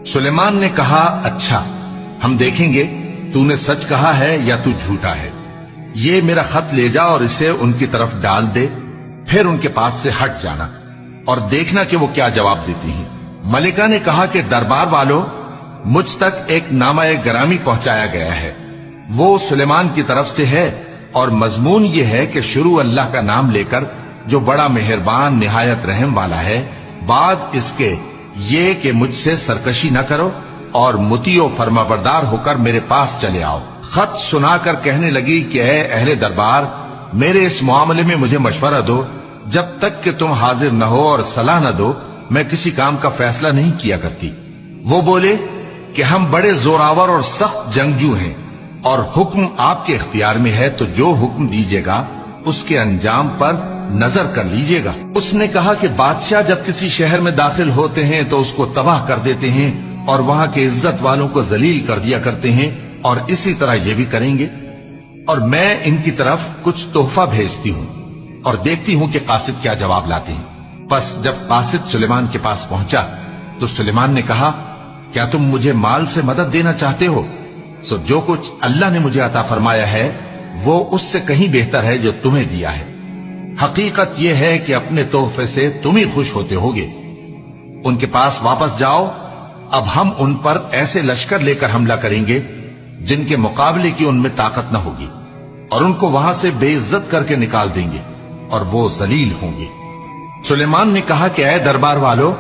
سلیمان نے کہا اچھا، ہم دیکھیں گے تو نے سچ کہا ہے یا تو جھوٹا ہے۔ یہ میرا خط لے جا اور اسے ان کی طرف ڈال دے، پھر ان کے پاس سے ہٹ جانا اور دیکھنا کہ وہ کیا جواب دیتی ہیں۔ ملکہ نے کہا کہ دربار والو، مجھ تک ایک نامہ گرامی پہنچایا گیا ہے، وہ سلیمان کی طرف سے ہے، اور مضمون یہ ہے کہ شروع اللہ کا نام لے کر جو بڑا مہربان نہایت رحم والا ہے، بعد اس کے یہ کہ مجھ سے سرکشی نہ کرو اور مطیع و فرما بردار ہو کر میرے پاس چلے آؤ۔ خط سنا کر کہنے لگی کہ اے اہل دربار، میرے اس معاملے میں مجھے مشورہ دو، جب تک کہ تم حاضر نہ ہو اور صلاح نہ دو میں کسی کام کا فیصلہ نہیں کیا کرتی۔ وہ بولے کہ ہم بڑے زوراور اور سخت جنگجو ہیں، اور حکم آپ کے اختیار میں ہے، تو جو حکم دیجیے گا اس کے انجام پر نظر کر لیجیے گا۔ اس نے کہا کہ بادشاہ جب کسی شہر میں داخل ہوتے ہیں تو اس کو تباہ کر دیتے ہیں اور وہاں کے عزت والوں کو ذلیل کر دیا کرتے ہیں، اور اسی طرح یہ بھی کریں گے، اور میں ان کی طرف کچھ تحفہ بھیجتی ہوں اور دیکھتی ہوں کہ قاصد کیا جواب لاتے ہیں۔ پس جب قاصد سلیمان کے پاس پہنچا تو سلیمان نے کہا کیا تم مجھے مال سے مدد دینا چاہتے ہو؟ سو جو کچھ اللہ نے مجھے عطا فرمایا ہے وہ اس سے کہیں بہتر ہے جو تمہیں دیا ہے۔ حقیقت یہ ہے کہ اپنے تحفے سے تم ہی خوش ہوتے ہوگے۔ ان کے پاس واپس جاؤ، اب ہم ان پر ایسے لشکر لے کر حملہ کریں گے جن کے مقابلے کی ان میں طاقت نہ ہوگی، اور ان کو وہاں سے بے عزت کر کے نکال دیں گے اور وہ ذلیل ہوں گے۔ سلیمان نے کہا کہ اے دربار والو،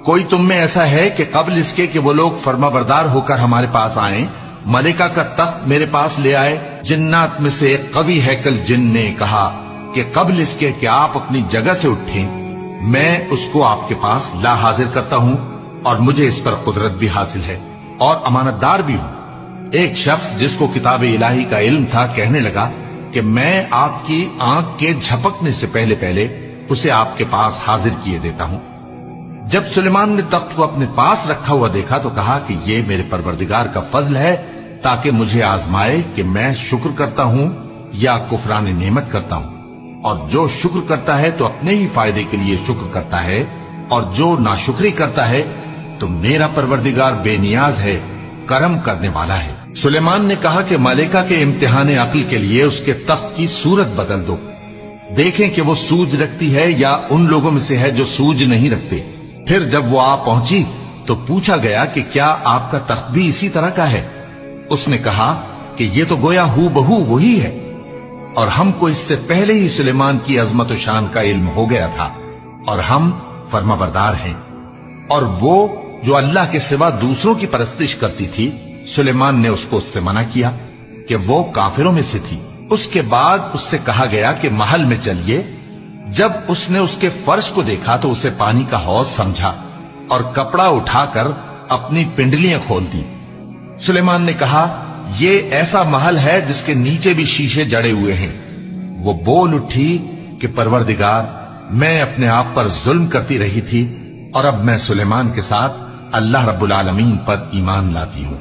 کوئی تم میں ایسا ہے کہ قبل اس کے کہ وہ لوگ فرما بردار ہو کر ہمارے پاس آئیں، ملکہ کا تخت میرے پاس لے آئے؟ جنات میں سے ایک قوی ہیکل جن نے کہا کہ قبل اس کے کہ آپ اپنی جگہ سے اٹھیں میں اس کو آپ کے پاس لا حاضر کرتا ہوں، اور مجھے اس پر قدرت بھی حاصل ہے اور امانت دار بھی ہوں۔ ایک شخص جس کو کتاب الہی کا علم تھا کہنے لگا کہ میں آپ کی آنکھ کے جھپکنے سے پہلے پہلے اسے آپ کے پاس حاضر کیے دیتا ہوں۔ جب سلیمان نے تخت کو اپنے پاس رکھا ہوا دیکھا تو کہا کہ یہ میرے پروردگار کا فضل ہے تاکہ مجھے آزمائے کہ میں شکر کرتا ہوں یا کفران نعمت کرتا ہوں، اور جو شکر کرتا ہے تو اپنے ہی فائدے کے لیے شکر کرتا ہے، اور جو ناشکری کرتا ہے تو میرا پروردگار بے نیاز ہے، کرم کرنے والا ہے۔ سلیمان نے کہا کہ ملکہ کے امتحان عقل کے لیے اس کے تخت کی صورت بدل دو، دیکھیں کہ وہ سوج رکھتی ہے یا ان لوگوں میں سے ہے جو سوج نہیں رکھتے۔ پھر جب وہ آ پہنچی تو پوچھا گیا کہ کیا آپ کا تخت بھی اسی طرح کا ہے؟ اس نے کہا کہ یہ تو گویا ہو بہو وہی ہے، اور ہم کو اس سے پہلے ہی سلیمان کی عظمت و شان کا علم ہو گیا تھا، اور ہم فرما بردار ہیں۔ اور وہ جو اللہ کے سوا دوسروں کی پرستش کرتی تھی، سلیمان نے اس کو اس سے منع کیا کہ وہ کافروں میں سے تھی۔ اس کے بعد اس سے کہا گیا کہ محل میں چلیے۔ جب اس نے اس کے فرش کو دیکھا تو اسے پانی کا حوض سمجھا اور کپڑا اٹھا کر اپنی پنڈلیاں کھول دی۔ سلیمان نے کہا یہ ایسا محل ہے جس کے نیچے بھی شیشے جڑے ہوئے ہیں۔ وہ بول اٹھی کہ پروردگار، میں اپنے آپ پر ظلم کرتی رہی تھی، اور اب میں سلیمان کے ساتھ اللہ رب العالمین پر ایمان لاتی ہوں۔